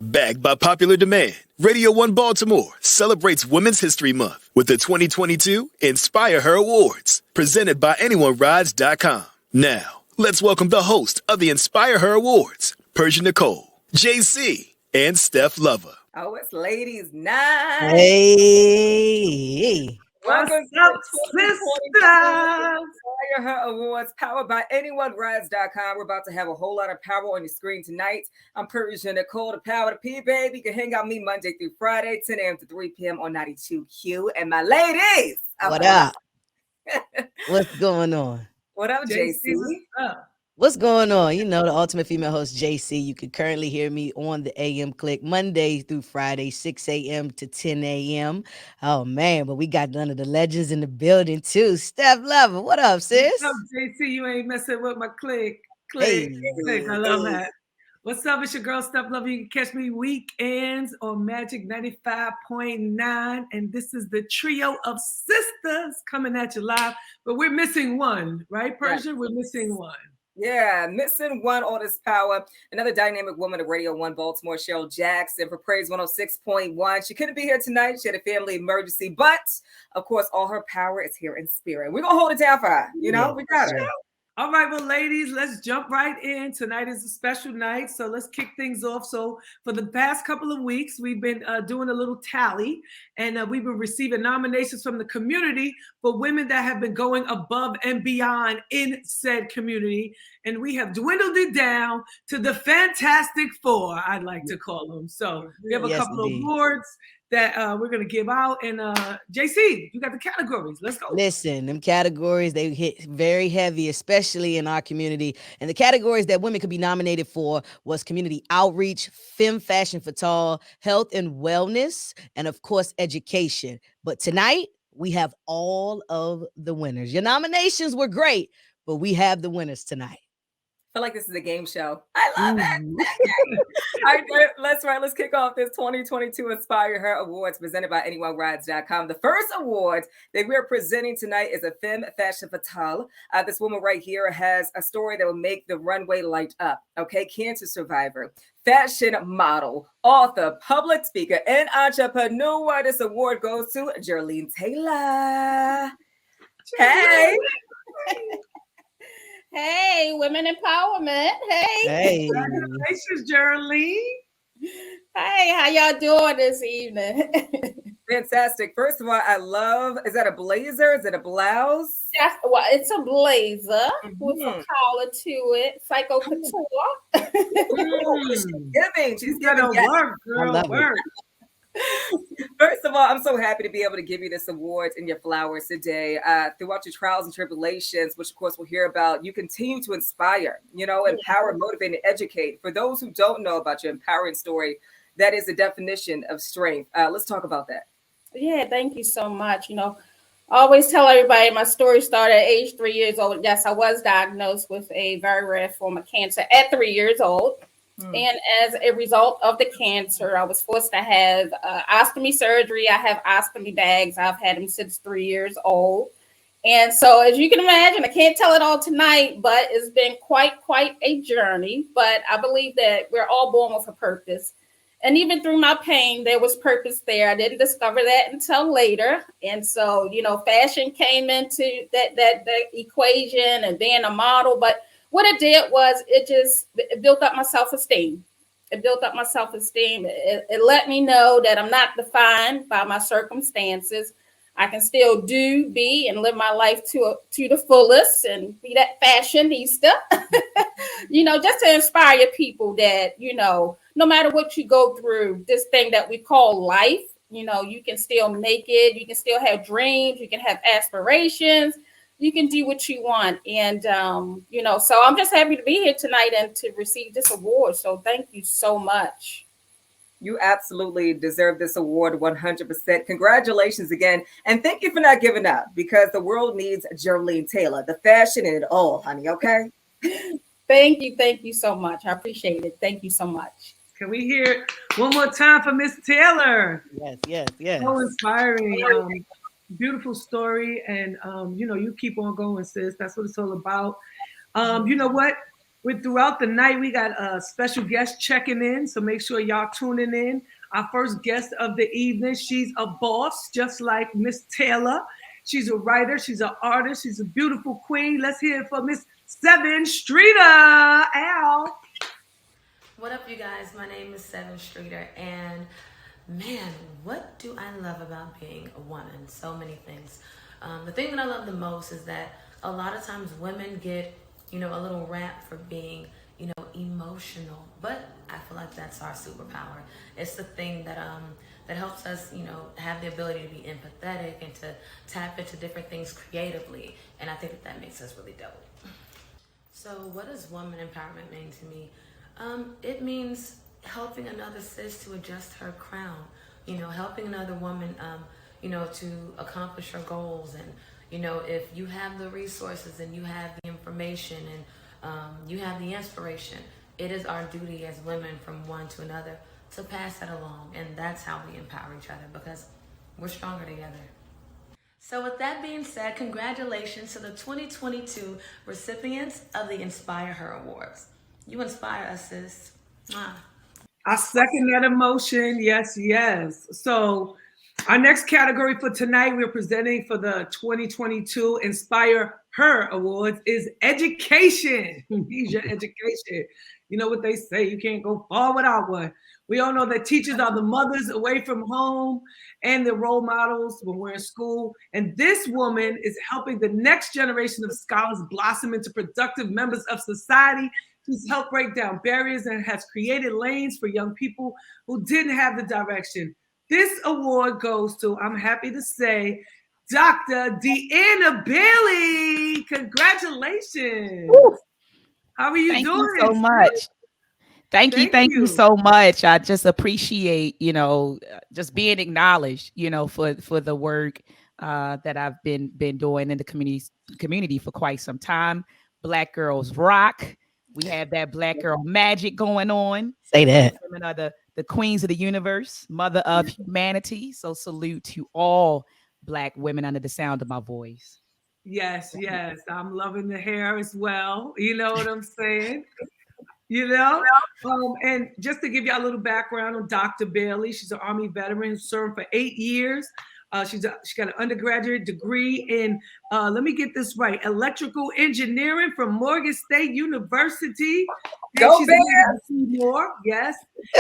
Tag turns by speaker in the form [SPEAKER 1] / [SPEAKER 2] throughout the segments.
[SPEAKER 1] Backed by popular demand, Radio One Baltimore celebrates Women's History Month with the 2022 InspireHer Awards, presented by AnyoneRides.com. Now, let's welcome the host of the InspireHer Awards, Persia Nicole, JC, and Steph Lover.
[SPEAKER 2] Oh, it's ladies' night.
[SPEAKER 3] Hey.
[SPEAKER 2] Welcome to the InspireHer Awards, powered by AnyoneRides.com. We're about to have a whole lot of power on your screen tonight. I'm Persia Nicole, the power to P, baby. You can hang out with me Monday through Friday, 10 a.m. to 3 p.m. on 92Q. And my ladies.
[SPEAKER 3] What up? What's going on?
[SPEAKER 2] What up, JC?
[SPEAKER 3] What's going on? You know, the ultimate female host, JC. You can currently hear me on the AM Click Monday through Friday, 6 a.m. to 10 a.m. Oh, man, but we got none of the legends in the building, too. Steph Lover, what up, sis?
[SPEAKER 4] What's up, JC? You ain't messing with my click. Click. I love that. What's up? It's your girl, Steph Lover. You can catch me weekends on Magic 95.9. And this is the trio of sisters coming at you live. But we're missing one, right, Persia? We're missing one.
[SPEAKER 2] Yeah, missing one, all this power. Another dynamic woman of Radio One Baltimore, Cheryl Jackson for Praise 106.1. She couldn't be here tonight. She had a family emergency, but of course, all her power is here in spirit. We're going to hold it down for her. You know, we got her.
[SPEAKER 4] All right, well, ladies, let's jump right in. Tonight is a special night, so let's kick things off. So for the past couple of weeks, we've been doing a little tally, and we've been receiving nominations from the community for women that have been going above and beyond in said community. And we have dwindled it down to the Fantastic Four, I'd like to call them. So we have a couple of awards that we're going to give out. And JC, you got the categories. Let's go.
[SPEAKER 3] Listen, them categories, they hit very heavy, especially in our community. And the categories that women could be nominated for was community outreach, femme fashion fatale, health and wellness, and of course, education. But tonight, we have all of the winners. Your nominations were great, but we have the winners tonight.
[SPEAKER 2] I feel like this is a game show. I love it. All right, let's kick off this 2022 InspireHer Awards presented by AnyoneRides.com. The first award that we're presenting tonight is a femme fashion fatale. This woman right here has a story that will make the runway light up. Okay, cancer survivor, fashion model, author, public speaker, and entrepreneur. This award goes to Jerlene Taylor. Hey.
[SPEAKER 5] Hey, women empowerment. Hey.
[SPEAKER 4] Congratulations, Geraldine.
[SPEAKER 5] Hey, how y'all doing this evening?
[SPEAKER 2] Fantastic. First of all, I love, is that a blazer? Is it a blouse?
[SPEAKER 5] Well, it's a blazer with a collar to it. Psycho couture.
[SPEAKER 2] She's giving
[SPEAKER 4] work, girl. Work.
[SPEAKER 2] First of all, I'm so happy to be able to give you this award and your flowers today. Throughout your trials and tribulations, which of course we'll hear about, you continue to inspire, empower, motivate, and educate. For those who don't know about your empowering story, that is the definition of strength. Let's talk about that.
[SPEAKER 5] Yeah, thank you so much. I always tell everybody my story started at age 3 years old. Yes, I was diagnosed with a very rare form of cancer at 3 years old. And as a result of the cancer, I was forced to have ostomy surgery. I have ostomy bags. I've had them since 3 years old. And so, as you can imagine, I can't tell it all tonight, but it's been quite a journey. But I believe that we're all born with a purpose. And even through my pain, there was purpose there. I didn't discover that until later. And so, fashion came into that equation and being a model. But what it did was it built up my self-esteem. It built up my self-esteem. It let me know that I'm not defined by my circumstances. I can still do, be, and live my life to the fullest and be that fashionista, just to inspire people that, no matter what you go through, this thing that we call life, you can still make it. You can still have dreams. You can have aspirations. You can do what you want. And, so I'm just happy to be here tonight and to receive this award. So thank you so much.
[SPEAKER 2] You absolutely deserve this award 100%. Congratulations again. And thank you for not giving up, because the world needs Jerlene Taylor, the fashion and it all, honey. Okay.
[SPEAKER 5] Thank you so much. I appreciate it. Thank you so much.
[SPEAKER 4] Can we hear it one more time for Miss Taylor?
[SPEAKER 3] Yes.
[SPEAKER 4] So inspiring. Beautiful story. And, you keep on going, sis. That's what it's all about. You know what? Throughout the night, we got a special guest checking in, so make sure y'all tuning in. Our first guest of the evening, she's a boss, just like Miss Taylor. She's a writer, she's an artist, she's a beautiful queen. Let's hear it for Miss Seven Streeter. Al.
[SPEAKER 6] What up, you guys? My name is Seven Streeter, and man, what do I love about being a woman? So many things. The thing that I love the most is that a lot of times women get, a little rap for being, emotional, but I feel like that's our superpower. It's the thing that that helps us, have the ability to be empathetic and to tap into different things creatively, and I think that makes us really dope. So what does woman empowerment mean to me? It means helping another sis to adjust her crown, helping another woman, to accomplish her goals. And, if you have the resources and you have the information and you have the inspiration, it is our duty as women from one to another to pass that along. And that's how we empower each other, because we're stronger together. So with that being said, congratulations to the 2022 recipients of the InspireHer Awards. You inspire us, sis.
[SPEAKER 4] I second that emotion. Yes, yes. So our next category for tonight, we're presenting for the 2022 InspireHer Awards is education. He's your education. You know what they say, you can't go far without one. We all know that teachers are the mothers away from home and the role models when we're in school. And this woman is helping the next generation of scholars blossom into productive members of society. She's helped break down barriers and has created lanes for young people who didn't have the direction. This award goes to, I'm happy to say, Dr. Deanna Bailey. Congratulations.
[SPEAKER 7] Woo.
[SPEAKER 4] How are you doing?
[SPEAKER 7] Thank you so much. Thank you so much. I just appreciate, just being acknowledged, for the work that I've been doing in the community for quite some time. Black girls rock. We have that Black girl magic going on.
[SPEAKER 3] Say that.
[SPEAKER 7] Women are the queens of the universe, mother of humanity. So salute to all Black women under the sound of my voice.
[SPEAKER 4] Yes, yes. I'm loving the hair as well. You know what I'm saying? And just to give you a little background on Dr. Bailey, she's an Army veteran who served for 8 years. She got an undergraduate degree in, let me get this right, electrical engineering from Morgan State University.
[SPEAKER 2] Go Bears!
[SPEAKER 4] More, yes.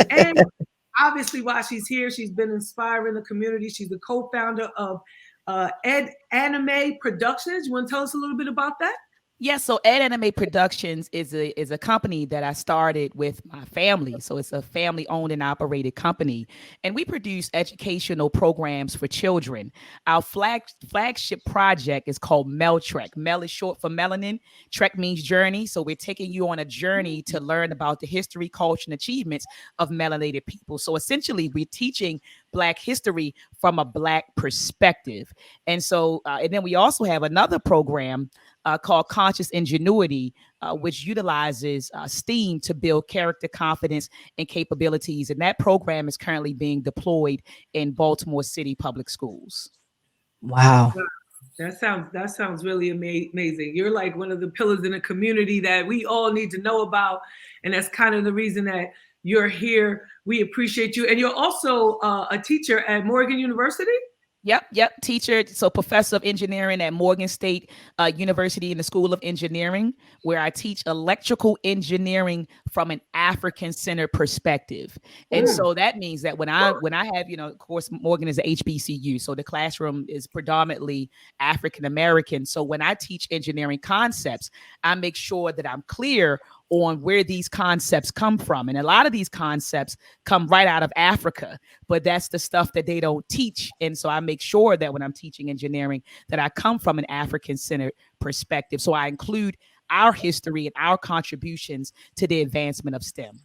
[SPEAKER 4] And obviously while she's here, she's been inspiring the community. She's the co-founder of Ed Anime Productions. You want to tell us a little bit about that?
[SPEAKER 7] Yeah, so Ed Anime Productions is a company that I started with my family. So it's a family-owned and operated company, and we produce educational programs for children. Our flagship project is called Mel Trek. Mel is short for melanin. Trek means journey. So we're taking you on a journey to learn about the history, culture, and achievements of melanated people. So essentially, we're teaching Black history from a Black perspective. And so, and then we also have another program called Conscious Ingenuity, which utilizes STEAM to build character, confidence, and capabilities. And that program is currently being deployed in Baltimore City Public Schools.
[SPEAKER 3] Wow.
[SPEAKER 4] That sounds really amazing. You're like one of the pillars in the community that we all need to know about. And that's kind of the reason that you're here. We appreciate you. And you're also a teacher at Morgan University?
[SPEAKER 7] Yep. Teacher, so professor of engineering at Morgan State University in the School of Engineering, where I teach electrical engineering from an African-centered perspective. And so that means that when I have, of course, Morgan is a HBCU, so the classroom is predominantly African-American. So when I teach engineering concepts, I make sure that I'm clear on where these concepts come from. And a lot of these concepts come right out of Africa, but that's the stuff that they don't teach. And so I make sure that when I'm teaching engineering, that I come from an African-centered perspective. So I include our history and our contributions to the advancement of STEM.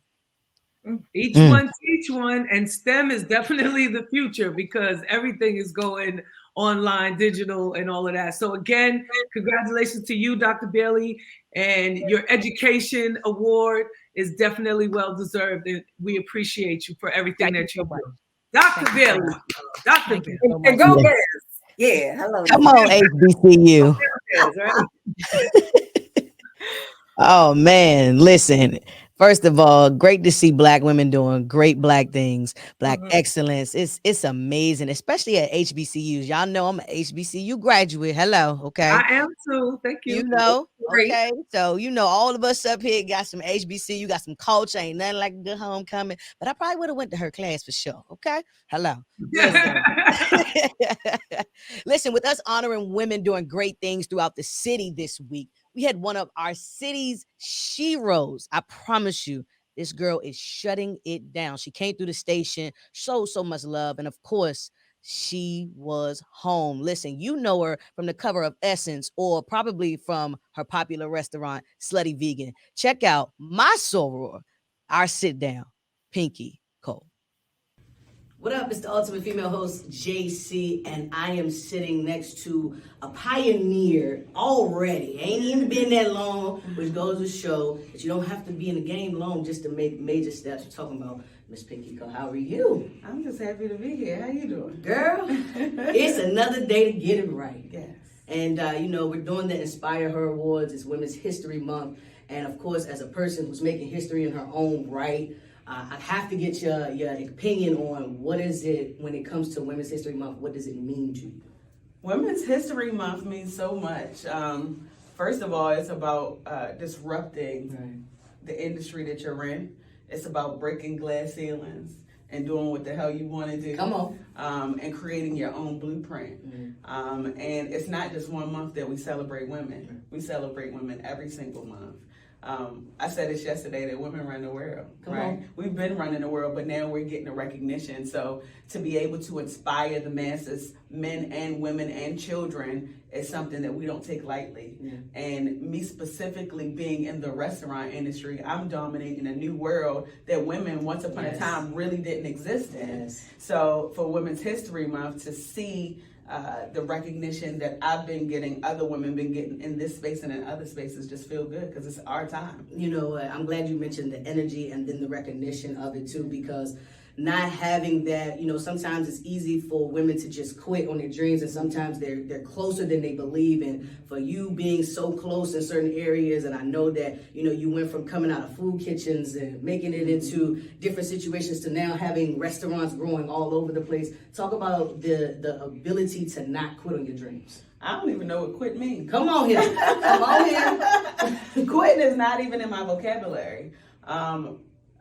[SPEAKER 4] Each one teach one, and STEM is definitely the future because everything is going online, digital, and all of that. So again, congratulations to you, Dr. Bailey, and your education award is definitely well deserved, and we appreciate you for everything that you do. Dr. Bailey, Dr. Bailey,
[SPEAKER 2] and go Bears! Yeah, hello.
[SPEAKER 3] Come on, HBCU. Oh man, listen. First of all, great to see Black women doing great Black things, Black excellence. It's amazing, especially at HBCUs. Y'all know I'm an HBCU graduate. Hello, okay.
[SPEAKER 4] I am too. Thank you.
[SPEAKER 3] You know,
[SPEAKER 4] Great.
[SPEAKER 3] okay. So all of us up here got some HBCU, got some culture. Ain't nothing like a good homecoming. But I probably would have went to her class for sure. Okay. Hello. Listen. Listen, with us honoring women doing great things throughout the city this week, we had one of our city's sheroes. I promise you, this girl is shutting it down. She came through the station, so much love. And of course, she was home. Listen, you know her from the cover of Essence or probably from her popular restaurant, Slutty Vegan. Check out my soror, our sit down, Pinky Cole.
[SPEAKER 8] What up? It's the ultimate female host, JC, and I am sitting next to a pioneer already. Ain't even been that long, which goes to show that you don't have to be in the game long just to make major steps. We're talking about Miss Pinky Cole. How are you?
[SPEAKER 9] I'm just happy to be here. How you doing?
[SPEAKER 8] Girl, it's another day to get it right.
[SPEAKER 9] Yes.
[SPEAKER 8] And, we're doing the InspireHer Awards. It's Women's History Month. And, of course, as a person who's making history in her own right, I have to get your opinion on what is it when it comes to Women's History Month. What does it mean to you?
[SPEAKER 9] Women's History Month means so much. First of all, it's about disrupting the industry that you're in. It's about breaking glass ceilings and doing what the hell you want to do.
[SPEAKER 8] Come on.
[SPEAKER 9] And creating your own blueprint. Mm-hmm. And it's not just one month that we celebrate women. We celebrate women every single month. I said this yesterday that women run the world, right? We've been running the world, but now we're getting the recognition. So to be able to inspire the masses, men and women and children, is something that we don't take lightly. Yeah. And me specifically being in the restaurant industry, I'm dominating a new world that women once upon a time really didn't exist in. Yes. So for Women's History Month to see the recognition that I've been getting, other women been getting in this space and in other spaces just feel good because it's our time.
[SPEAKER 8] I'm glad you mentioned the energy and then the recognition of it too, because not having that, sometimes it's easy for women to just quit on their dreams, and sometimes they're closer than they believe. And for you being so close in certain areas, and I know that, you went from coming out of food kitchens and making it into different situations to now having restaurants growing all over the place. Talk about the ability to not quit on your dreams.
[SPEAKER 9] I don't even know what quit means.
[SPEAKER 8] Come on here. Come on here.
[SPEAKER 9] Quitting is not even in my vocabulary.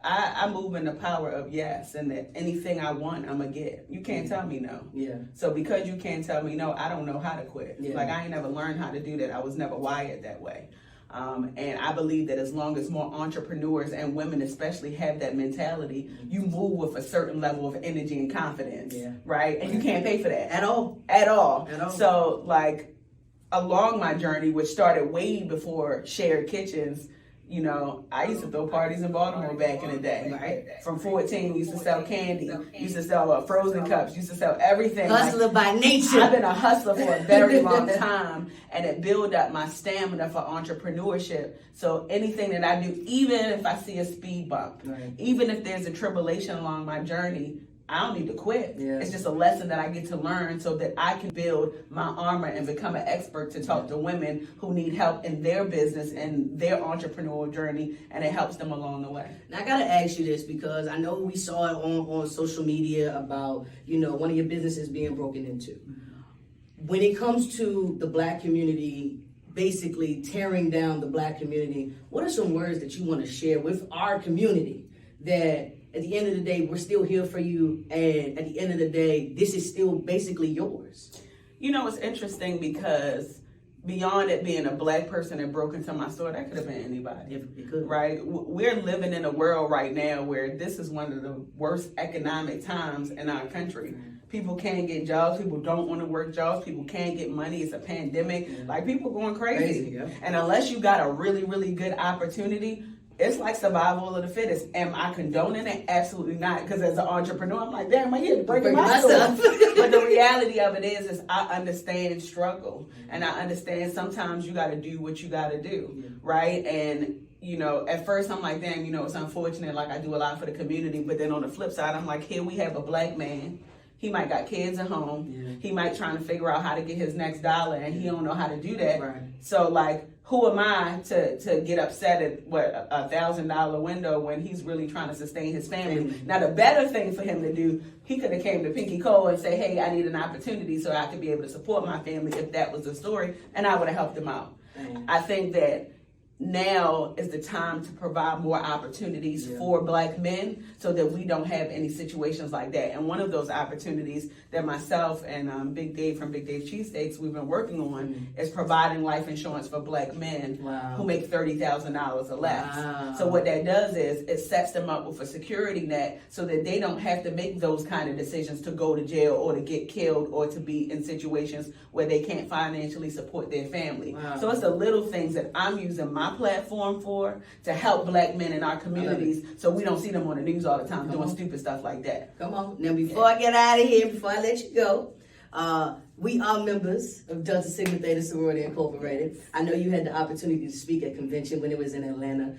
[SPEAKER 9] I move in the power of yes, and that anything I want, I'm going to get. You can't tell me no.
[SPEAKER 8] Yeah.
[SPEAKER 9] So because you can't tell me no, I don't know how to quit.
[SPEAKER 8] Yeah.
[SPEAKER 9] Like, I ain't never learned how to do that. I was never wired that way. And I believe that as long as more entrepreneurs and women especially have that mentality, you move with a certain level of energy and confidence, right? And you can't pay for that.
[SPEAKER 8] At all.
[SPEAKER 9] At all. So, like, along my journey, which started way before shared kitchens, I used to throw parties in Baltimore back in the day. Right? From 14, we used to sell candy, used to sell frozen cups, used to sell everything.
[SPEAKER 8] Hustler by nature.
[SPEAKER 9] I've been a hustler for a very long time, and it built up my stamina for entrepreneurship. So anything that I do, even if I see a speed bump, even if there's a tribulation along my journey, I don't need to quit. Yeah. It's just a lesson that I get to learn so that I can build my armor and become an expert to talk to women who need help in their business and their entrepreneurial journey, and it helps them along the way.
[SPEAKER 8] Now, I got to ask you this because I know we saw it on social media about, one of your businesses being broken into. When it comes to the Black community, basically tearing down the Black community, what are some words that you want to share with our community that at the end of the day, we're still here for you, and at the end of the day, this is still basically yours?
[SPEAKER 9] It's interesting because beyond it being a Black person that broke into my store, that could have been anybody.
[SPEAKER 8] It could.
[SPEAKER 9] Right? We're living in a world right now where this is one of the worst economic times in our country. People can't get jobs. People don't want to work jobs. People can't get money. It's a pandemic. Like, people going crazy. And unless you got a really, really good opportunity, it's like survival of the fittest. Am I condoning it? Absolutely not. Because as an entrepreneur, I'm like, damn, I'm here to break myself. But the reality of it is I understand struggle. And I understand sometimes you got to do what you got to do. Right? And, at first I'm like, damn, it's unfortunate. Like, I do a lot for the community. But then on the flip side, I'm like, here we have a Black man. He might got kids at home. Yeah. He might trying to figure out how to get his next dollar, and he don't know how to do that. Right. So like, who am I to get upset at what $1,000 window when he's really trying to sustain his family? Now the better thing for him to do, he could have came to Pinky Cole and say, hey, I need an opportunity so I could be able to support my family if that was the story, and I would have helped him out. I think that now is the time to provide more opportunities for Black men so that we don't have any situations like that. And one of those opportunities that myself and Big Dave from Big Dave Cheesesteaks we've been working on is providing life insurance for Black men who make $30,000 or less. So what that does is it sets them up with a security net so that they don't have to make those kind of decisions to go to jail or to get killed or to be in situations where they can't financially support their family. So it's the little things that I'm using my platform for to help Black men in our communities so we don't see them on the news all the time doing stupid stuff like that.
[SPEAKER 8] Come on. Now, before I get out of here, before I let you go, we are members of Delta Sigma Theta Sorority Incorporated. I know you had the opportunity to speak at convention when it was in Atlanta.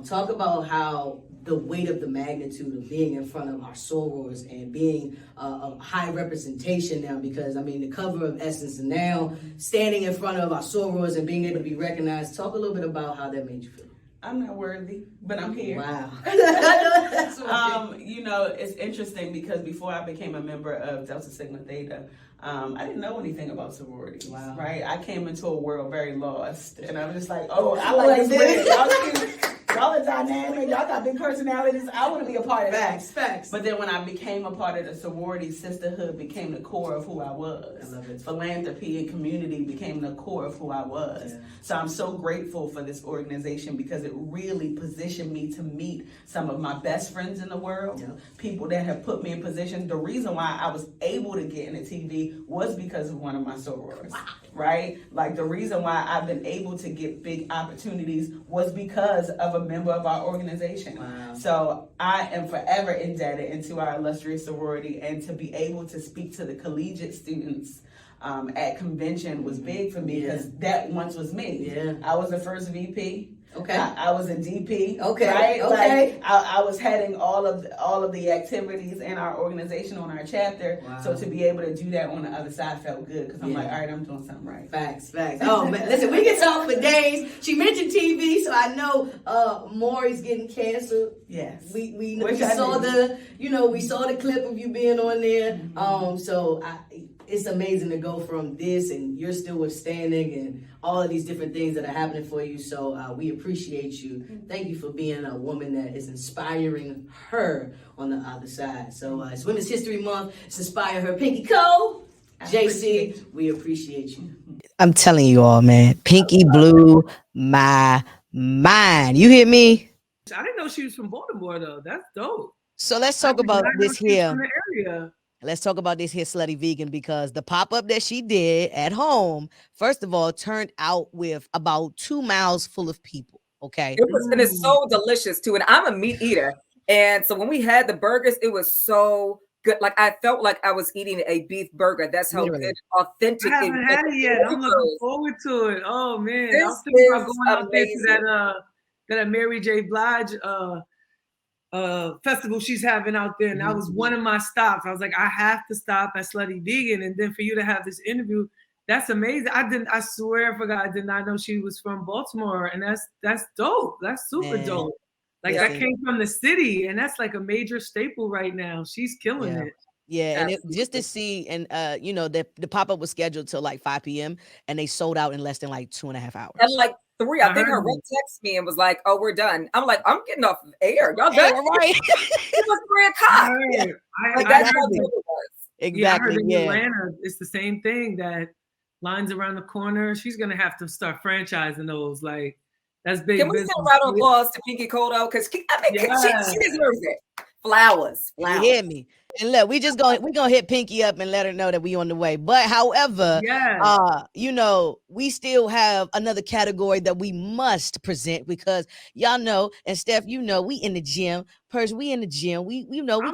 [SPEAKER 8] Talk about how the weight of the magnitude of being in front of our sorors and being a high representation now, because I mean the cover of Essence and now standing in front of our sorors and being able to be recognized. Talk a little bit about how that made you feel.
[SPEAKER 9] I'm not worthy, but I'm here.
[SPEAKER 8] Wow.
[SPEAKER 9] You know, it's interesting because before I became a member of Delta Sigma Theta, I didn't know anything about sororities, right? I came into a world very lost, and I was just like, oh, I like this. Y'all are dynamic. Y'all got big personalities. I want to be a part of that.
[SPEAKER 8] Facts.
[SPEAKER 9] But then when I became a part of the sorority, sisterhood became the core of who I was.
[SPEAKER 8] I love it.
[SPEAKER 9] Philanthropy and community became the core of who I was. Yeah. So I'm so grateful for this organization because it really positioned me to meet some of my best friends in the world, people that have put me in position. The reason why I was able to get into TV was because of one of my sorors, right? Like the reason why I've been able to get big opportunities was because of a member of our organization. Wow. So I am forever indebted into our illustrious sorority, and to be able to speak to the collegiate students at convention was big for me because that once was me. Yeah. I was the first VP.
[SPEAKER 8] Okay.
[SPEAKER 9] I was a DP.
[SPEAKER 8] Okay.
[SPEAKER 9] Right?
[SPEAKER 8] Okay.
[SPEAKER 9] Like, I was heading all of the activities in our organization on our chapter. Wow. So to be able to do that on the other side felt good because I'm like, all right, I'm doing something right.
[SPEAKER 8] Facts. Oh man, listen, we can talk for days. She mentioned TV, so I know Maury's getting canceled.
[SPEAKER 9] Yes.
[SPEAKER 8] We saw the clip of you being on there. Mm-hmm. It's amazing to go from this and you're still withstanding and all of these different things that are happening for you. So we appreciate you. Thank you for being a woman that is inspiring her on the other side. So it's Women's History Month. It's Inspire Her. Pinky Cole, JC, we appreciate you. I'm telling you all, man, Pinky blew my mind. You hear me?
[SPEAKER 4] I didn't know she was from Baltimore, though. That's dope.
[SPEAKER 3] So let's talk about this here. Let's talk about this here Slutty Vegan, because the pop-up that she did at home, first of all, turned out with about 2 miles full of people. Okay.
[SPEAKER 2] It was, and it's so delicious too. And I'm a meat eater. And so when we had the burgers, it was so good. Like I felt like I was eating a beef burger. That's how good, authentic.
[SPEAKER 4] I haven't had it yet. I'm looking forward to it. Oh man. I was thinking about going out there to that Mary J. Blige festival she's having out there, and that was one of my stops. I was like, I have to stop at Slutty Vegan, and then for you to have this interview, that's amazing. I swear I forgot. I did not know she was from Baltimore, and that's dope. That's super dope. Like that came from the city, and that's like a major staple right now. She's killing it.
[SPEAKER 3] Yeah, and just to see, and the pop-up was scheduled till like 5 p.m. and they sold out in less than like 2.5 hours.
[SPEAKER 2] And like 3, I think her rep texted me and was like, "Oh, we're done." I'm like, "I'm getting off of air. Y'all done?"
[SPEAKER 3] Right?
[SPEAKER 2] It was 3 o'clock. That's how it was.
[SPEAKER 3] Exactly.
[SPEAKER 4] Yeah, I heard in Atlanta, it's the same thing. That lines around the corner. She's gonna have to start franchising those. Like that's big.
[SPEAKER 2] Can we send a round of applause to Pinky Cole though? Because she deserves it. Flowers.
[SPEAKER 3] You hear me? And look, we're gonna hit Pinky up and let her know that we on the way. But however, we still have another category that we must present, because y'all know, and Steph, we in the gym. Purse, we in the gym. We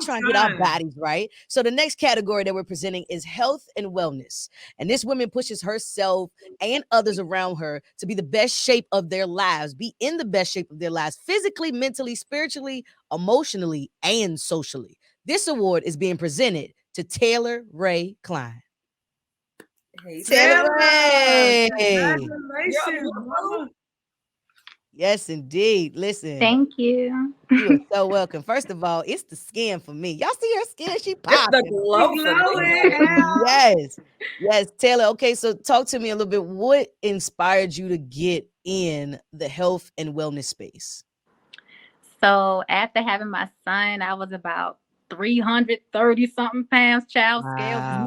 [SPEAKER 3] trying to get our bodies right. So the next category that we're presenting is health and wellness. And this woman pushes herself and others around her to be the best shape of their lives, be in the best shape of their lives, physically, mentally, spiritually, emotionally, and socially. This award is being presented to Taylor Ray Klein.
[SPEAKER 2] Hey,
[SPEAKER 3] Taylor Ray.
[SPEAKER 4] Congratulations, mama.
[SPEAKER 3] Yes, indeed. Listen.
[SPEAKER 10] Thank you.
[SPEAKER 3] You are so welcome. First of all, it's the skin for me. Y'all see her skin? She popping.
[SPEAKER 2] the glow for me.
[SPEAKER 3] Yes, Taylor. Okay, so talk to me a little bit. What inspired you to get in the health and wellness space?
[SPEAKER 10] So after having my son, I was about 330 something pounds, child scale.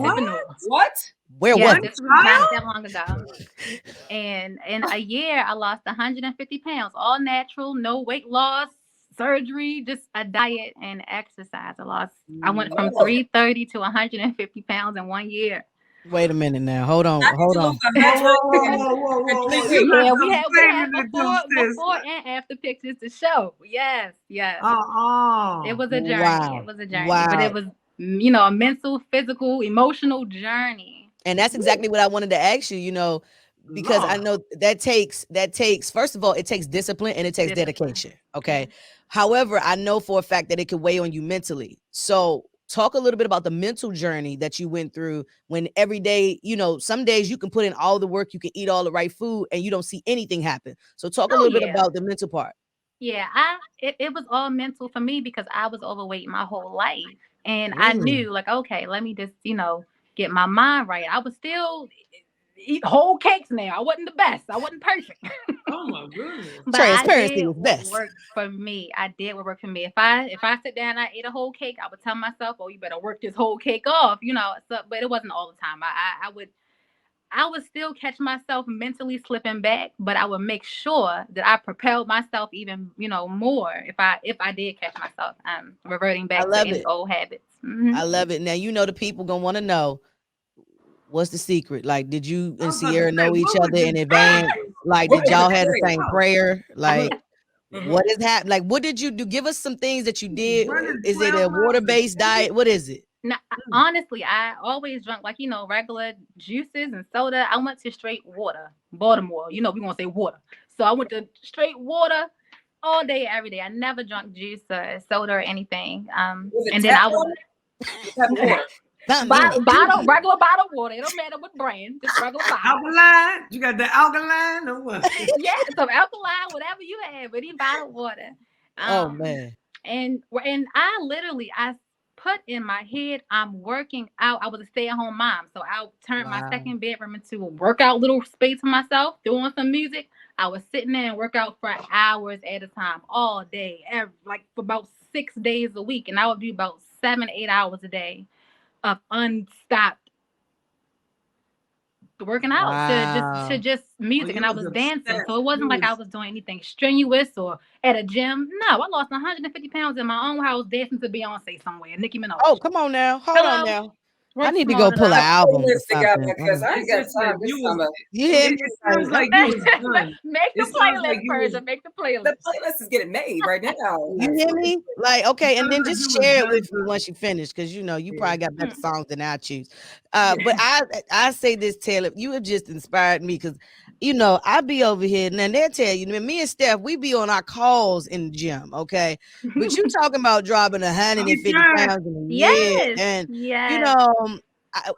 [SPEAKER 2] What?
[SPEAKER 3] Where was it?
[SPEAKER 10] This was not that long ago. And in a year, I lost 150 pounds, all natural, no weight loss, surgery, just a diet and exercise. I went from 330 to 150 pounds in 1 year.
[SPEAKER 3] Wait a minute now. Hold on.
[SPEAKER 10] Yeah, we had before and after pictures to show. Yes. It was a journey.
[SPEAKER 3] Wow.
[SPEAKER 10] It was a journey.
[SPEAKER 3] Wow.
[SPEAKER 10] But it was, a mental, physical, emotional journey.
[SPEAKER 3] And that's exactly what I wanted to ask you, because I know that takes, first of all, it takes discipline and it takes dedication. Okay. However, I know for a fact that it can weigh on you mentally. So talk a little bit about the mental journey that you went through when every day, some days you can put in all the work, you can eat all the right food and you don't see anything happen. So talk a little bit about the mental part.
[SPEAKER 10] Yeah, it was all mental for me because I was overweight my whole life. And I knew okay, let me just, get my mind right. I was still eat whole cakes now. I wasn't the best. I wasn't perfect.
[SPEAKER 4] Oh my goodness.
[SPEAKER 10] But
[SPEAKER 3] transparency is best.
[SPEAKER 10] Work for me. I did what worked for me. If I sit down and I ate a whole cake, I would tell myself, "Oh, you better work this whole cake off." So, but it wasn't all the time. I would still catch myself mentally slipping back, but I would make sure that I propelled myself even, more if I did catch myself reverting back to any old habits. Mm-hmm.
[SPEAKER 3] I love it. Now, the people gonna want to know what's the secret. Like, did you and Sierra know each other in advance? Like, did y'all have the same prayer? Like, what is happening? Like, what did you do? Give us some things that you did. Is it a water-based diet? What is it?
[SPEAKER 10] No, honestly, I always drank regular juices and soda. I went to straight water, Baltimore. We're gonna say water. So I went to straight water all day, every day. I never drank juice or soda or anything. And then I was regular bottle water. It don't matter what brand, just regular bottle.
[SPEAKER 4] Alkaline? You got the alkaline or what?
[SPEAKER 10] Yeah, some alkaline, whatever you have, but he bottled water.
[SPEAKER 3] Oh man.
[SPEAKER 10] And I put in my head, I'm working out. I was a stay-at-home mom, so I turned my second bedroom into a workout little space for myself, doing some music. I was sitting there and work out for hours at a time, all day, for about 6 days a week, and I would do about 7-8 hours a day of unstopped working out to just music, and I was dancing. So it wasn't like I was doing anything strenuous or at a gym. No, I lost 150 pounds in my own house dancing to Beyonce somewhere, Nicki Minaj.
[SPEAKER 3] Oh, come on now. Hold on now. I need to go pull an album.
[SPEAKER 2] Because I ain't got time this summer.
[SPEAKER 3] Yeah,
[SPEAKER 4] it sounds like you was done.
[SPEAKER 10] Make the playlist, Persia. Make the playlist.
[SPEAKER 2] The playlist is getting made right now.
[SPEAKER 3] You hear me? Okay, and then just share it with me once you finish, because you probably got better songs than I choose. But I say this, Taylor, you have just inspired me because I be over here and they'll tell you, me and Steph, we be on our calls in the gym, okay? But you talking about dropping 150 pounds in a year, and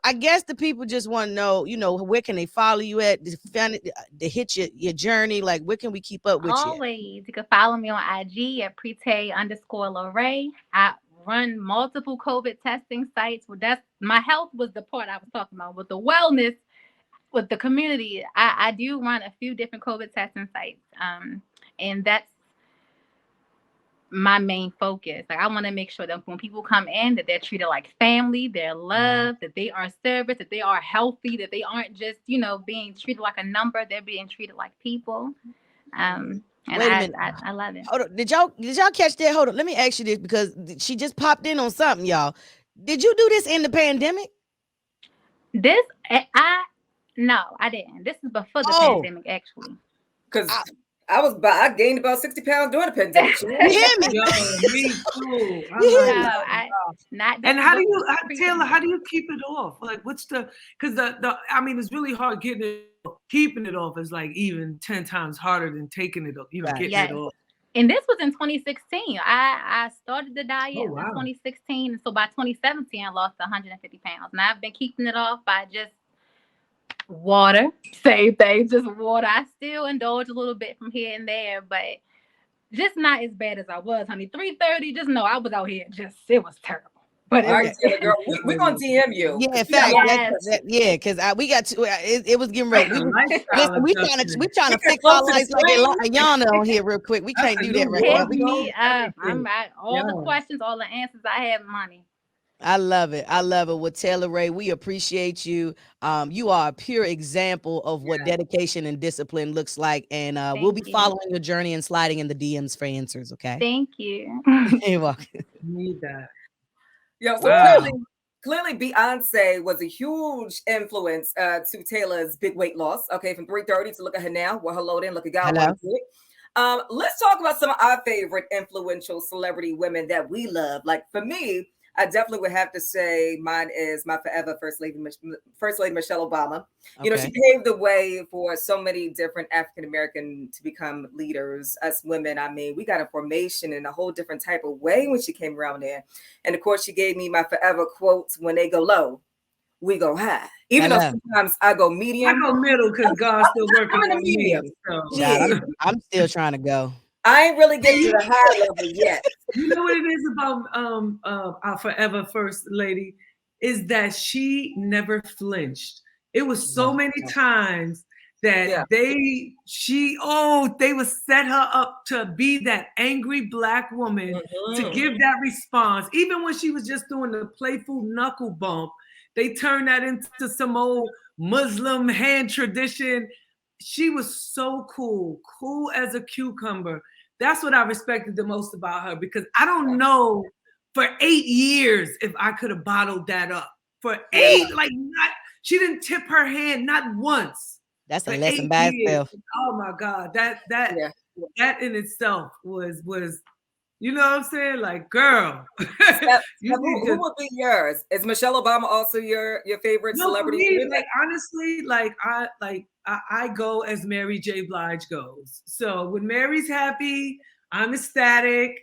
[SPEAKER 3] I guess the people just want to know, where can they follow you at to hit your journey? Like, where can we keep up with you?
[SPEAKER 10] Always. You can follow me on IG at Prete_Lorraine. I run multiple COVID testing sites. My health was the part I was talking about. With the wellness, with the community, I do run a few different COVID testing sites. And that's my main focus. I want to make sure that when people come in, that they're treated like family, they're loved, that they are serviced, that they are healthy, that they aren't just, being treated like a number. They're being treated like people. And I love it.
[SPEAKER 3] Hold on. Did y'all catch that? Hold on. Let me ask you this, because she just popped in on something, y'all. Did you do this in the pandemic?
[SPEAKER 10] No, I didn't. This is before the pandemic, actually.
[SPEAKER 2] Because I gained about 60 pounds during the pandemic.
[SPEAKER 3] You hear me?
[SPEAKER 4] Me too.
[SPEAKER 10] And
[SPEAKER 4] how do you, Taylor? How do you keep it off? Like, what's because it's really hard keeping it off is like even 10 times harder than taking it off. Getting it off.
[SPEAKER 10] And this was in 2016. I started the diet in 2016. And so by 2017, I lost 150 pounds. And I've been keeping it off by just water. Same thing, just water. I still indulge a little bit from here and there, but just not as bad as I was, honey. 330, just know I was out here it was terrible. But
[SPEAKER 2] all right, girl, we're gonna DM you.
[SPEAKER 3] Yeah, in fact, yeah, because we got to. It was getting ready. We trying to fix our lives like Ayana on here real quick. We can't do that right now.
[SPEAKER 10] Hit me up. I'm at all the questions, all the answers. I have money.
[SPEAKER 3] I love it. I love it. With Taylor Ray, we appreciate you. You are a pure example of what dedication and discipline looks like. And we'll be following your journey and sliding in the DMs for answers. Okay.
[SPEAKER 10] Thank you.
[SPEAKER 3] You're welcome.
[SPEAKER 4] Need that.
[SPEAKER 2] Yeah, so clearly Beyonce was a huge influence to Taylor's big weight loss. Okay, from 330 to look at her now. Well, hello then, look at God. Let's talk about some of our favorite influential celebrity women that we love. Like for me, I definitely would have to say mine is my forever First Lady Michelle Obama. You know, she paved the way for so many different African-American to become leaders, us women. I mean, we got information in a whole different type of way when she came around there. And of course, she gave me my forever quotes: when they go low, we go high. Even though sometimes I go medium.
[SPEAKER 4] I go middle because God's still working on medium.
[SPEAKER 3] So. I'm still trying to go.
[SPEAKER 2] I ain't really getting to the high level yet.
[SPEAKER 4] You know what it is about our forever First Lady is that she never flinched. It was so many times that they would set her up to be that angry Black woman to give that response. Even when she was just doing the playful knuckle bump, they turned that into some old Muslim hand tradition. She was so cool as a cucumber. That's what I respected the most about her, because I don't know for 8 years if I could have bottled that up. For 8, she didn't tip her hand not once.
[SPEAKER 3] That's a lesson by itself.
[SPEAKER 4] Oh my God, that in itself was you know what I'm saying? Like, girl.
[SPEAKER 2] Who would be yours? Is Michelle Obama also your favorite celebrity?
[SPEAKER 4] Me, like honestly, I go as Mary J. Blige goes. So when Mary's happy, I'm ecstatic.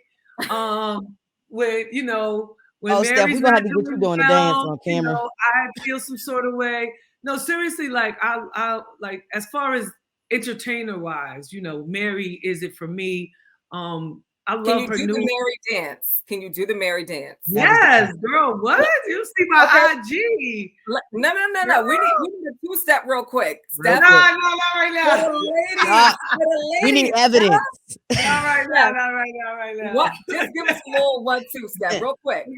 [SPEAKER 4] When Mary's
[SPEAKER 3] Steph, we're gonna have to get you doing the dance on camera.
[SPEAKER 4] I feel some sort of way. No, seriously, I like as far as entertainer wise, Mary is it for me. I love her new
[SPEAKER 2] Mary dance. Can you do the Mary dance?
[SPEAKER 4] Yes, girl. What? You see my IG?
[SPEAKER 2] No. We need a 2-step real quick.
[SPEAKER 4] No, not right now.
[SPEAKER 3] We need evidence.
[SPEAKER 4] Not right now.
[SPEAKER 2] What? Just give us a little 1-2 step real quick.
[SPEAKER 4] We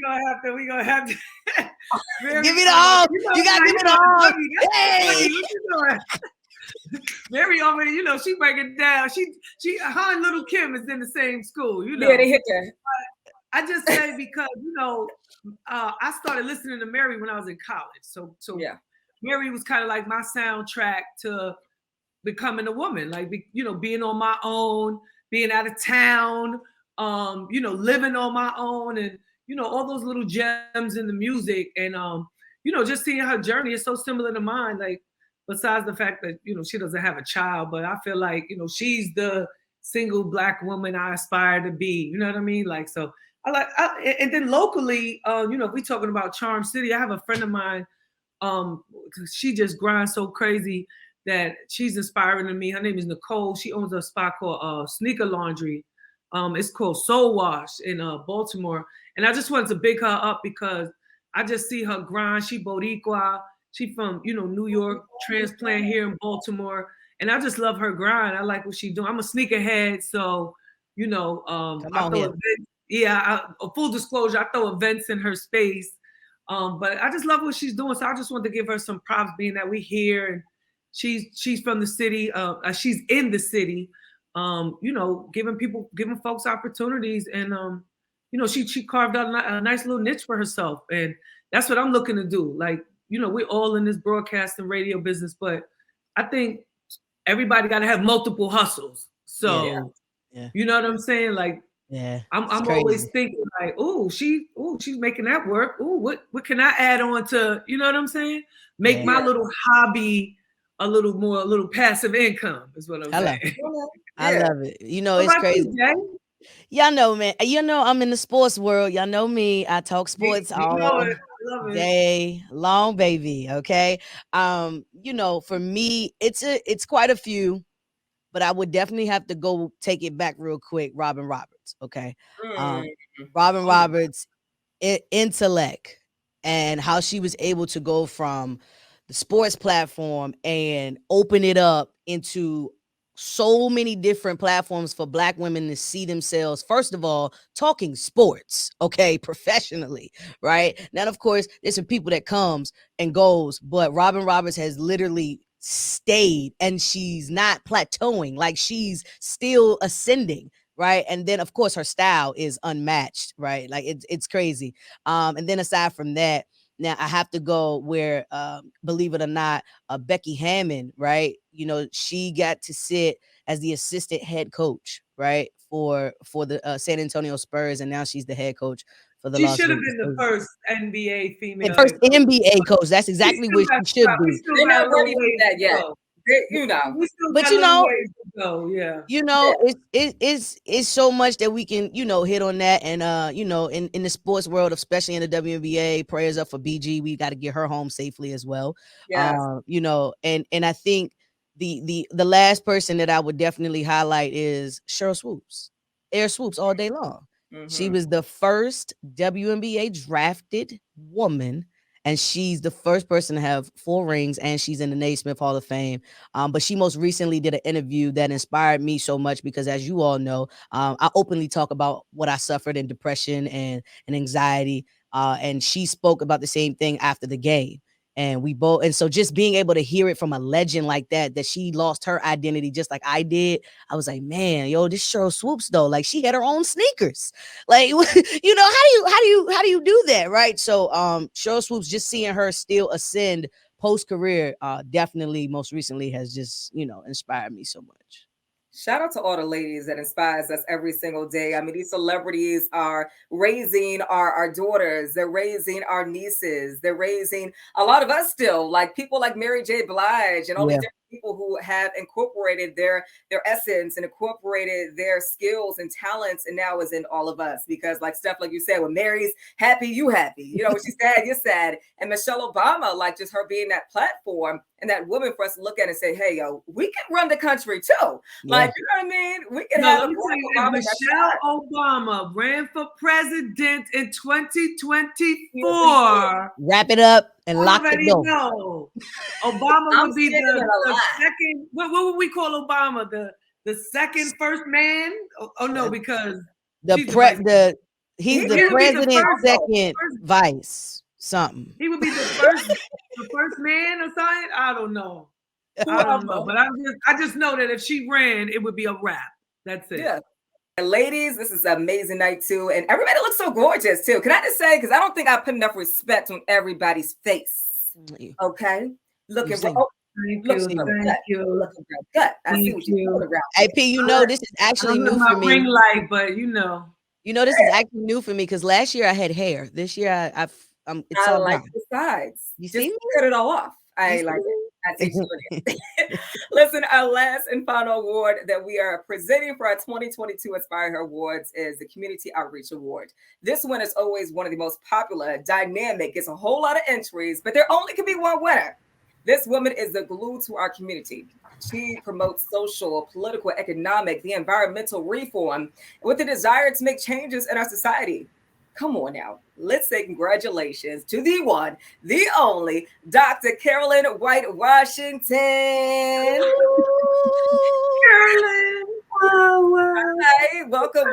[SPEAKER 4] gonna have to.
[SPEAKER 3] Give it all. You gotta give it all. Hey.
[SPEAKER 4] Mary already, she break it down. She her and Little Kim is in the same school,
[SPEAKER 2] Yeah, they hit there.
[SPEAKER 4] I just say because I started listening to Mary when I was in college. So yeah, Mary was kind of like my soundtrack to becoming a woman, like being on my own, being out of town, living on my own, and all those little gems in the music, and just seeing her journey is so similar to mine. Like, besides the fact that she doesn't have a child, but I feel like she's the single Black woman I aspire to be. You know what I mean? Like, so and then locally, if we talking about Charm City, I have a friend of mine. She just grinds so crazy that she's inspiring to me. Her name is Nicole. She owns a spot called Sneaker Laundry. It's called Soul Wash in Baltimore, and I just wanted to big her up because I just see her grind. She Boricua. She from, New York, transplant here in Baltimore. And I just love her grind. I like what she's doing. I'm a sneakerhead. So, full disclosure, I throw events in her space. But I just love what she's doing. So I just want to give her some props, being that we here and she's from the city. She's in the city, giving folks opportunities. And, she carved out a nice little niche for herself. And that's what I'm looking to do. Like, we're all in this broadcast and radio business, but I think everybody got to have multiple hustles. So, you know what I'm saying? Like, I'm always thinking like, she's making that work. What can I add on to, you know what I'm saying? Make my little hobby a little passive income is what I'm saying.
[SPEAKER 3] I love it. It's crazy. Y'all know, man. You know, I'm in the sports world. Y'all know me. I talk sports
[SPEAKER 4] You know
[SPEAKER 3] all
[SPEAKER 4] it. I love it.
[SPEAKER 3] day long, baby. Okay. You know, for me, it's quite a few, but I would definitely have to go take it back real quick. Robin Roberts. Okay. Robin Roberts, intellect, and how she was able to go from the sports platform and open it up into so many different platforms for Black women to see themselves, first of all, talking sports, okay, professionally, right? Now, of course, there's some people that comes and goes, but Robin Roberts has literally stayed, and she's not plateauing, like she's still ascending, right? And then of course her style is unmatched, right? Like it's crazy. And then aside from that, now I have to go where, believe it or not, Becky Hammond, right? You know, she got to sit as the assistant head coach, right, for the San Antonio Spurs, and now she's the head coach for the
[SPEAKER 4] She
[SPEAKER 3] Las
[SPEAKER 4] should have
[SPEAKER 3] Vegas
[SPEAKER 4] been the
[SPEAKER 3] Lakers.
[SPEAKER 4] first NBA female.
[SPEAKER 3] And first
[SPEAKER 4] head coach.
[SPEAKER 3] NBA coach. That's exactly what she should be.
[SPEAKER 2] They're not ready for that yet. You know,
[SPEAKER 4] we still
[SPEAKER 3] But
[SPEAKER 4] got
[SPEAKER 3] you
[SPEAKER 4] a little
[SPEAKER 3] know,
[SPEAKER 4] ways to go. Yeah.
[SPEAKER 3] you know, it's so much that we can, you know, hit on that. And you know, in the sports world, especially in the WNBA, prayers up for BG. We got to get her home safely as well.
[SPEAKER 2] Yes.
[SPEAKER 3] You know, and I think the last person that I would definitely highlight is Cheryl Swoops. Air Swoops all day long. She was the first WNBA drafted woman, and she's the first person to have 4 rings, and she's in the Naismith Hall of Fame. But she most recently did an interview that inspired me so much because, as you all know, I openly talk about what I suffered in depression and anxiety. And she spoke about the same thing after the game. And we both, and so just being able to hear it from a legend like that she lost her identity just like I did, I was like, man, yo, this Cheryl Swoops though, like she had her own sneakers. Like, you know, how do you do that, right? So Cheryl Swoops, just seeing her still ascend post career, definitely most recently has just, you know, inspired me so much.
[SPEAKER 2] Shout out to all the ladies that inspires us every single day. I mean, these celebrities are raising our daughters. They're raising our nieces. They're raising a lot of us still, like people like Mary J. Blige and all these different people who have incorporated their essence and incorporated their skills and talents, and now is in all of us. Because like Steph, like you said, when Mary's happy, you happy. You know, when she's sad, you're sad. And Michelle Obama, like just her being that platform and that woman for us to look at and say, hey, yo, we can run the country too. Like, you know what I mean? We can have
[SPEAKER 4] Michelle Obama ran for president in 2024.
[SPEAKER 3] Wrap it up and lock the door.
[SPEAKER 4] Know. Obama would be the second. What would we call Obama? The second first man? Oh no, because
[SPEAKER 3] he's the president, second vice. Something.
[SPEAKER 4] He would be the first man or something. I don't know. But I just know that if she ran, it would be a wrap. That's it.
[SPEAKER 2] Yeah. And ladies, this is an amazing night too, and everybody looks so gorgeous too. Can I just say, because I don't think I put enough respect on everybody's face. Okay, looking.
[SPEAKER 4] Thank you.
[SPEAKER 2] I see what you're doing around.
[SPEAKER 3] Hey P, you know this is actually new for me.
[SPEAKER 4] Ring light, but you know
[SPEAKER 3] this is actually new for me because last year I had hair. This year it's
[SPEAKER 2] I
[SPEAKER 3] all
[SPEAKER 2] like
[SPEAKER 3] gone.
[SPEAKER 2] the sides.
[SPEAKER 3] You
[SPEAKER 2] just
[SPEAKER 3] see?
[SPEAKER 2] cut it all off. I like it. I see you doing it. Listen, our last and final award that we are presenting for our 2022 InspireHer Awards is the Community Outreach Award. This one is always one of the most popular, dynamic, gets a whole lot of entries, but there only can be one winner. This woman is the glue to our community. She promotes social, political, economic, the environmental reform with the desire to make changes in our society. Come on now. Let's say congratulations to the one, the only, Dr. Carolyn White Washington.
[SPEAKER 11] Carolyn.
[SPEAKER 2] Hi, welcome.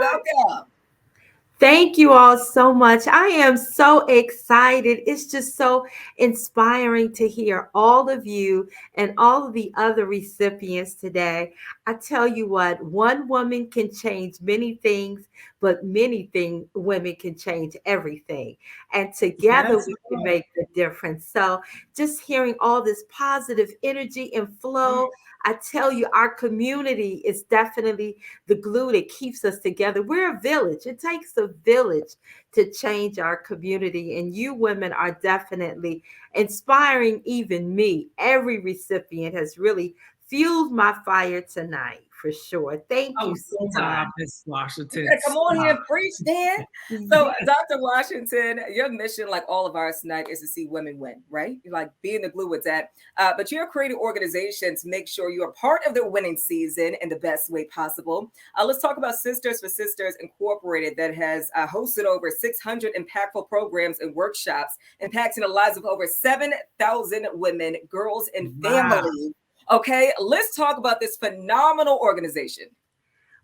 [SPEAKER 11] Thank you all so much. I am so excited. It's just so inspiring to hear all of you and all of the other recipients today. I tell you what, one woman can change many things, but women can change everything. And together we can make the difference. So just hearing all this positive energy and flow, I tell you, our community is definitely the glue that keeps us together. We're a village. It takes a village to change our community. And you women are definitely inspiring even me. Every recipient has really fueled my fire tonight. for sure. Thank you so much.
[SPEAKER 4] Miss Washington.
[SPEAKER 2] Come on here and preach, Dan. So, Dr. Washington, your mission, like all of ours tonight, is to see women win, right? You're like being the glue with that. But you're creating organizations to make sure you are part of the winning season in the best way possible. Let's talk about Sisters for Sisters Incorporated that has hosted over 600 impactful programs and workshops, impacting the lives of over 7,000 women, girls, and families. Okay, let's talk about this phenomenal organization.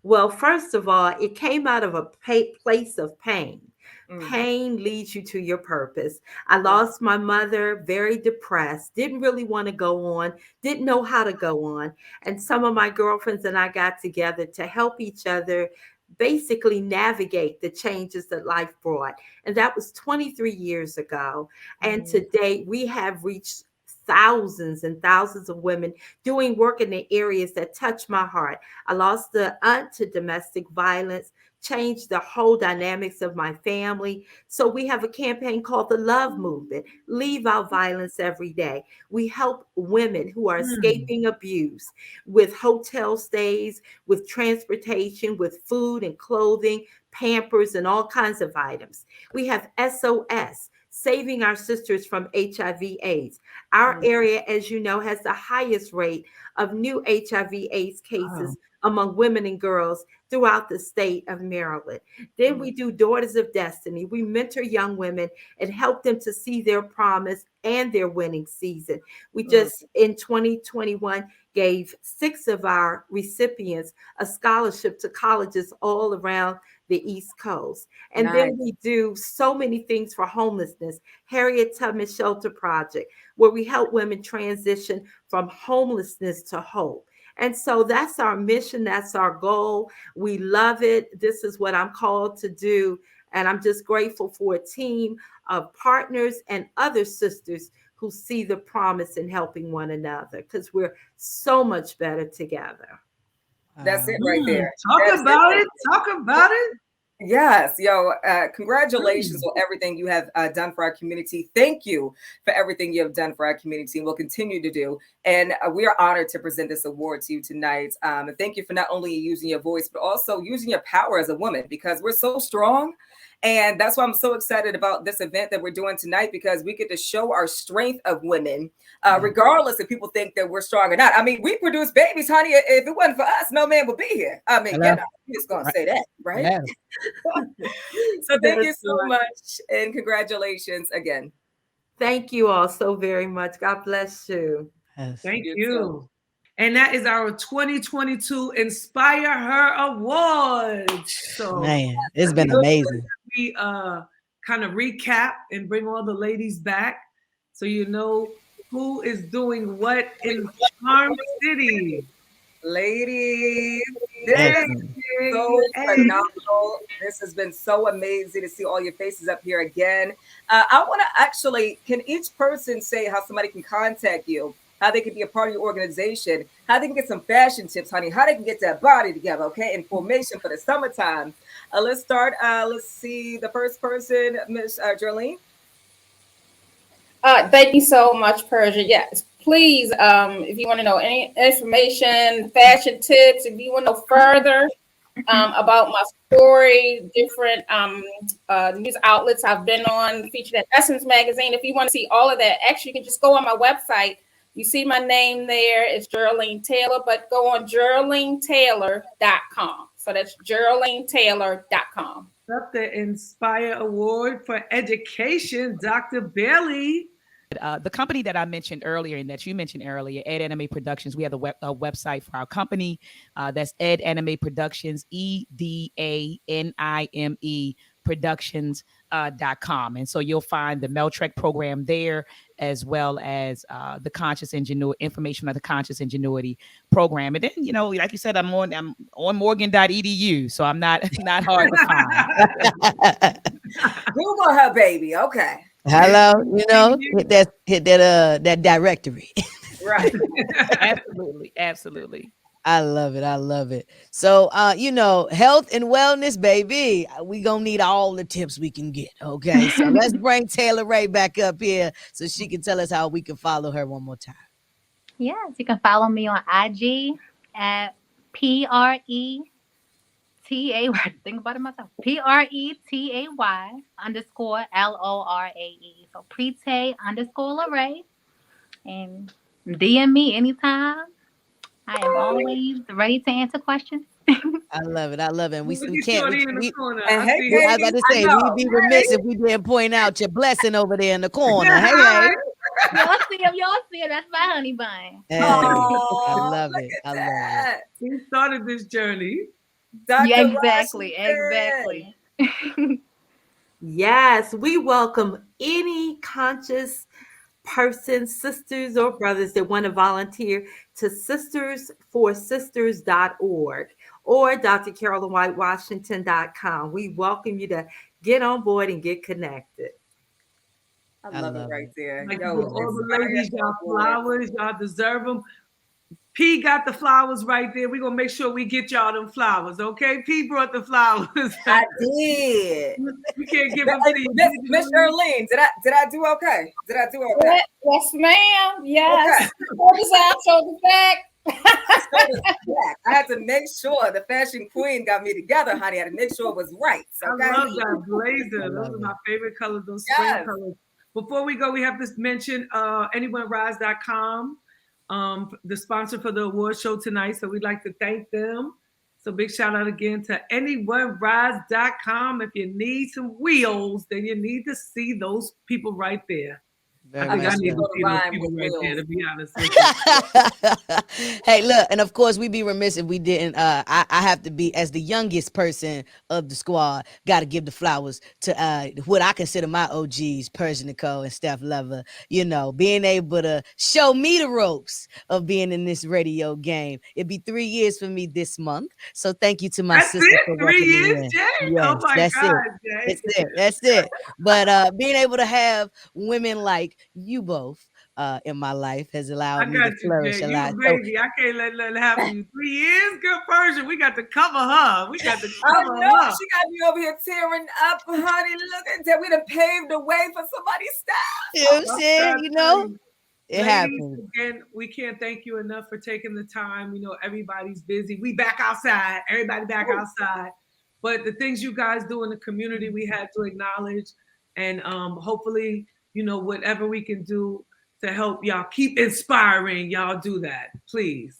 [SPEAKER 11] Well, first of all, it came out of a place of pain. Pain leads you to your purpose. I lost my mother, very depressed, didn't really want to go on, didn't know how to go on. And some of my girlfriends and I got together to help each other basically navigate the changes that life brought. And that was 23 years ago. And today we have reached thousands and thousands of women doing work in the areas that touch my heart. I lost the aunt to domestic violence, changed the whole dynamics of my family. So we have a campaign called the Love Movement, Leave Out Violence Every Day. We help women who are escaping abuse with hotel stays, with transportation, with food and clothing, Pampers, and all kinds of items. We have SOS, Saving Our Sisters from HIV/AIDS. Our area, as you know, has the highest rate of new HIV/AIDS cases among women and girls throughout the state of Maryland. Then we do Daughters of Destiny. We mentor young women and help them to see their promise and their winning season. We just, in 2021, gave 6 of our recipients a scholarship to colleges all around the East Coast. And then we do so many things for homelessness. Harriet Tubman Shelter Project, where we help women transition from homelessness to hope. And so that's our mission. That's our goal. We love it. This is what I'm called to do. And I'm just grateful for a team of partners and other sisters who see the promise in helping one another, because we're so much better together.
[SPEAKER 2] That's it right there.
[SPEAKER 4] Talk about it.
[SPEAKER 2] Yes, congratulations on everything you have done for our community. Thank you for everything you have done for our community and will continue to do. And we are honored to present this award to you tonight. And thank you for not only using your voice, but also using your power as a woman, because we're so strong. And that's why I'm so excited about this event that we're doing tonight, because we get to show our strength of women, regardless if people think that we're strong or not. I mean, we produce babies, honey. If it wasn't for us, no man would be here. I mean, I'm just going to say that, right? Yeah. So thank you so much. And congratulations again.
[SPEAKER 11] Thank you all so very much. God bless you.
[SPEAKER 4] Yes. Thank you. And that is our 2022 InspireHer Awards. So,
[SPEAKER 3] man, it's been amazing.
[SPEAKER 4] We kind of recap and bring all the ladies back so you know who is doing what in Charm City.
[SPEAKER 2] Ladies, this is so phenomenal. This has been so amazing to see all your faces up here again. I want to actually, can each person say how somebody can contact you, how they can be a part of your organization, how they can get some fashion tips, honey, how they can get that body together, okay, and formation for the summertime. Let's start. Let's see the first person, Miss Jolene.
[SPEAKER 5] Thank you so much, Persia. Yes, please, if you want to know any information, fashion tips, if you want to know further about my story, different news outlets I've been on, featured at Essence Magazine. If you want to see all of that, actually, you can just go on my website. You see my name there. It's Geraldine Taylor, but go on GeraldineTaylor.com. So that's GeraldineTaylor.com.
[SPEAKER 4] Up the Inspire Award for Education, Dr. Bailey.
[SPEAKER 7] The company that I mentioned earlier and that you mentioned earlier, Ed Anime Productions, we have a website for our company. That's Ed Anime Productions, EDANIME Productions.com. And so you'll find the Meltrek program there, as well as the Conscious Ingenuity, information on the Conscious Ingenuity program. And then, you know, like you said, I'm on Morgan.edu, so I'm not hard to find.
[SPEAKER 2] Google her, baby. Okay.
[SPEAKER 3] Hello, you know, hit that directory.
[SPEAKER 2] Right.
[SPEAKER 7] Absolutely.
[SPEAKER 3] I love it. So, you know, health and wellness, baby, we gonna need all the tips we can get. Okay, so let's bring Taylor Ray back up here so she can tell us how we can follow her one more time.
[SPEAKER 10] Yes, you can follow me on IG at PRETA. Think about it myself. PRETAY_LORAE. So Prete_Lorraine. And DM me anytime. I am always ready to answer questions.
[SPEAKER 3] I love it. I love it. And we
[SPEAKER 4] Look at
[SPEAKER 3] can't.
[SPEAKER 4] Shorty in the corner.
[SPEAKER 2] And
[SPEAKER 4] I
[SPEAKER 2] hey,
[SPEAKER 4] see
[SPEAKER 3] I
[SPEAKER 4] her.
[SPEAKER 3] was about to say, we'd be remiss if we didn't point out your blessing over there in the corner. Hey, hey.
[SPEAKER 10] Y'all see him. That's my honey bun.
[SPEAKER 3] Hey,
[SPEAKER 2] Oh,
[SPEAKER 3] I love
[SPEAKER 2] look
[SPEAKER 3] it.
[SPEAKER 2] at
[SPEAKER 3] I love
[SPEAKER 2] that.
[SPEAKER 4] He started this journey.
[SPEAKER 2] Dr.
[SPEAKER 10] Yeah, exactly.
[SPEAKER 2] Washington.
[SPEAKER 10] Exactly.
[SPEAKER 11] Yes, we welcome any conscious person, sisters or brothers that want to volunteer to sistersforsisters.org or drcarolynwhitewashington.com. We welcome you to get on board and get connected.
[SPEAKER 2] I love it right there.
[SPEAKER 4] Like,
[SPEAKER 2] Yo,
[SPEAKER 4] all the ladies,
[SPEAKER 2] InspireHer
[SPEAKER 4] y'all
[SPEAKER 2] Awards.
[SPEAKER 4] flowers, y'all deserve them. P got the flowers right there. We're gonna make sure we get y'all them flowers, okay? P brought the flowers.
[SPEAKER 2] I did.
[SPEAKER 4] We can't give them to you.
[SPEAKER 2] Miss Earlene, did I do okay? Did I do okay?
[SPEAKER 5] Yes, ma'am. Yes.
[SPEAKER 2] Okay. I had to make sure the fashion queen got me together, honey. I had to make sure it was right. Okay?
[SPEAKER 4] I love that blazer. Those are my favorite colors, those spring colors. Before we go, we have to mention anyonerise.com, the sponsor for the award show tonight. So we'd like to thank them. So big shout out again to anyonerise.com. If you need some wheels, then you need to see those people right there. I think I need to see those people right there, to be honest with you.
[SPEAKER 3] Hey, look, and of course, we'd be remiss if we didn't. I have to be, as the youngest person of the squad, got to give the flowers to what I consider my OGs, Persian Nicole and Steph Lever. You know, being able to show me the ropes of being in this radio game. It'd be 3 years for me this month. So thank you to my sister for
[SPEAKER 4] 3 years,
[SPEAKER 3] in.
[SPEAKER 4] Jay?
[SPEAKER 3] Yes,
[SPEAKER 4] Oh my
[SPEAKER 3] that's
[SPEAKER 4] God,
[SPEAKER 3] it.
[SPEAKER 4] Jay.
[SPEAKER 3] That's it. But being able to have women like you both in my life has allowed me to flourish a lot.
[SPEAKER 4] You crazy. I can't let nothing happen to you. 3 years, girl, Persian. We got to cover her. We got to cover
[SPEAKER 2] I know
[SPEAKER 4] her.
[SPEAKER 2] she got me over here tearing up, honey. Look at that. We done paved the way for somebody's stuff.
[SPEAKER 3] You know what I'm saying? You know, it
[SPEAKER 4] Ladies,
[SPEAKER 3] happens.
[SPEAKER 4] Again, we can't thank you enough for taking the time. You know, everybody's busy. We back outside. Everybody back outside. But the things you guys do in the community, we had to acknowledge. And hopefully, you know, whatever we can do to help y'all keep inspiring, y'all do that, please.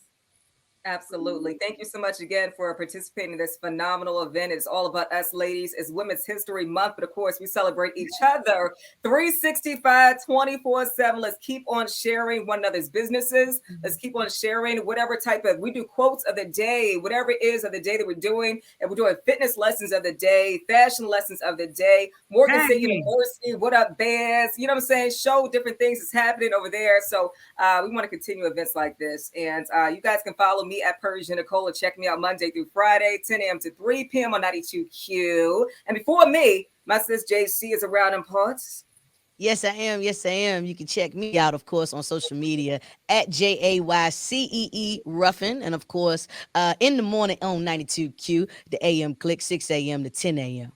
[SPEAKER 2] Absolutely. Thank you so much again for participating in this phenomenal event. It's all about us ladies. It's Women's History Month, but of course we celebrate each other 365, 24/7. Let's keep on sharing one another's businesses. Let's keep on sharing whatever type of, we do quotes of the day, whatever it is of the day that we're doing. And we're doing fitness lessons of the day, fashion lessons of the day, Morgan State University, what up, Bears? You know what I'm saying? Show different things that's happening over there. So we want to continue events like this. And you guys can follow me at Persian Nicole. Check me out Monday through Friday, 10 a.m. to 3 p.m. on 92Q. And before me, my sis JC is around in parts.
[SPEAKER 3] Yes, I am. Yes, I am. You can check me out, of course, on social media at JAYCEE Ruffin. And of course, in the morning on 92Q, the AM click, 6 a.m. to 10 a.m.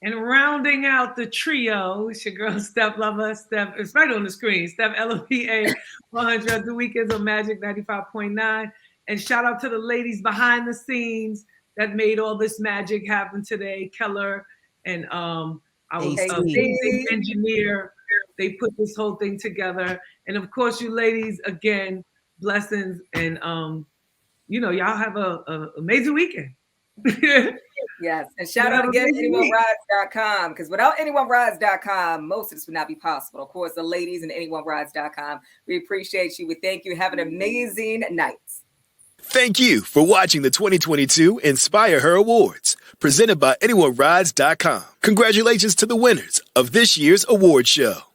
[SPEAKER 4] And rounding out the trio, it's your girl Steph Lover, Steph, it's right on the screen, Steph LOPA 100, the weekends on Magic 95.9. And shout out to the ladies behind the scenes that made all this magic happen today. Keller and our amazing engineer, they put this whole thing together. And of course, you ladies, again, blessings. And, you know, y'all have an amazing weekend.
[SPEAKER 2] Yes, and shout out again to AnyoneRides.com, because without AnyoneRides.com, most of this would not be possible. Of course, the ladies and AnyoneRides.com, we appreciate you. We thank you. Have an amazing night.
[SPEAKER 1] Thank you for watching the 2022 InspireHer Awards, presented by AnyoneRides.com. Congratulations to the winners of this year's award show.